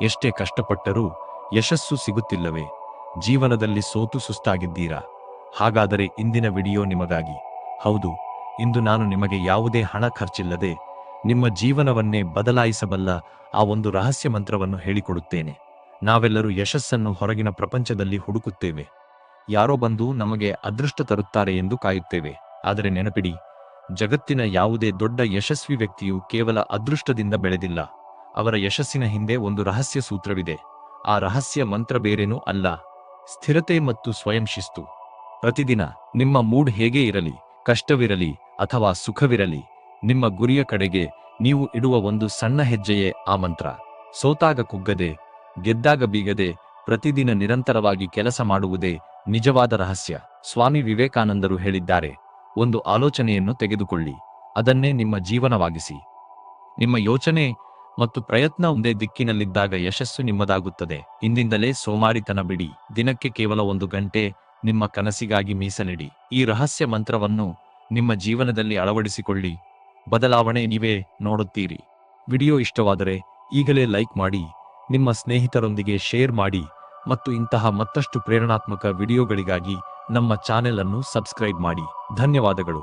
ಎಷ್ಟೇ ಕಷ್ಟಪಟ್ಟರೂ ಯಶಸ್ಸು ಸಿಗುತ್ತಿಲ್ಲವೇ? ಜೀವನದಲ್ಲಿ ಸೋತು ಸುಸ್ತಾಗಿದ್ದೀರಾ? ಹಾಗಾದರೆ ಇಂದಿನ ವಿಡಿಯೋ ನಿಮಗಾಗಿ. ಹೌದು, ಇಂದು ನಾನು ನಿಮಗೆ ಯಾವುದೇ ಹಣ ಖರ್ಚಿಲ್ಲದೆ ನಿಮ್ಮ ಜೀವನವನ್ನೇ ಬದಲಾಯಿಸಬಲ್ಲ ಆ ಒಂದು ರಹಸ್ಯ ಮಂತ್ರವನ್ನು ಹೇಳಿಕೊಡುತ್ತೇನೆ. ನಾವೆಲ್ಲರೂ ಯಶಸ್ಸನ್ನು ಹೊರಗಿನ ಪ್ರಪಂಚದಲ್ಲಿ ಹುಡುಕುತ್ತೇವೆ. ಯಾರೋ ಬಂದು ನಮಗೆ ಅದೃಷ್ಟ ತರುತ್ತಾರೆ ಎಂದು ಕಾಯುತ್ತೇವೆ. ಆದರೆ ನೆನಪಿಡಿ, ಜಗತ್ತಿನ ಯಾವುದೇ ದೊಡ್ಡ ಯಶಸ್ವಿ ವ್ಯಕ್ತಿಯು ಕೇವಲ ಅದೃಷ್ಟದಿಂದ ಬೆಳೆದಿಲ್ಲ. ಅವರ ಯಶಸ್ಸಿನ ಹಿಂದೆ ಒಂದು ರಹಸ್ಯ ಸೂತ್ರವಿದೆ. ಆ ರಹಸ್ಯ ಮಂತ್ರ ಬೇರೇನೂ ಅಲ್ಲ, ಸ್ಥಿರತೆ ಮತ್ತು ಸ್ವಯಂ ಶಿಸ್ತು. ಪ್ರತಿದಿನ ನಿಮ್ಮ ಮೂಡ್ ಹೇಗೆ ಇರಲಿ, ಕಷ್ಟವಿರಲಿ ಅಥವಾ ಸುಖವಿರಲಿ, ನಿಮ್ಮ ಗುರಿಯ ಕಡೆಗೆ ನೀವು ಇಡುವ ಒಂದು ಸಣ್ಣ ಹೆಜ್ಜೆಯೇ ಆ ಮಂತ್ರ. ಸೋತಾಗ ಕುಗ್ಗದೆ, ಗೆದ್ದಾಗ ಬೀಗದೆ, ಪ್ರತಿದಿನ ನಿರಂತರವಾಗಿ ಕೆಲಸ ಮಾಡುವುದೇ ನಿಜವಾದ ರಹಸ್ಯ. ಸ್ವಾಮಿ ವಿವೇಕಾನಂದರು ಹೇಳಿದ್ದಾರೆ, ಒಂದು ಆಲೋಚನೆಯನ್ನು ತೆಗೆದುಕೊಳ್ಳಿ, ಅದನ್ನೇ ನಿಮ್ಮ ಜೀವನವಾಗಿಸಿ. ನಿಮ್ಮ ಯೋಚನೆ ಮತ್ತು ಪ್ರಯತ್ನ ಒಂದೇ ದಿಕ್ಕಿನಲ್ಲಿದ್ದಾಗ ಯಶಸ್ಸು ನಿಮ್ಮದಾಗುತ್ತದೆ. ಇಂದಿಂದಲೇ ಸೋಮಾರಿತನ ಬಿಡಿ. ದಿನಕ್ಕೆ ಕೇವಲ 1 ಗಂಟೆ ನಿಮ್ಮ ಕನಸಿಗಾಗಿ ಮೀಸಲಿಡಿ. ಈ ರಹಸ್ಯ ಮಂತ್ರವನ್ನು ನಿಮ್ಮ ಜೀವನದಲ್ಲಿ ಅಳವಡಿಸಿಕೊಳ್ಳಿ. ಬದಲಾವಣೆ ನೀವೇ ನೋಡುತ್ತೀರಿ. ವಿಡಿಯೋ ಇಷ್ಟವಾದರೆ ಈಗಲೇ ಲೈಕ್ ಮಾಡಿ, ನಿಮ್ಮ ಸ್ನೇಹಿತರೊಂದಿಗೆ ಶೇರ್ ಮಾಡಿ ಮತ್ತು ಇಂತಹ ಮತ್ತಷ್ಟು ಪ್ರೇರಣಾತ್ಮಕ ವಿಡಿಯೋಗಳಿಗಾಗಿ ನಮ್ಮ ಚಾನೆಲ್ ಅನ್ನು ಸಬ್ಸ್ಕ್ರೈಬ್ ಮಾಡಿ. ಧನ್ಯವಾದಗಳು.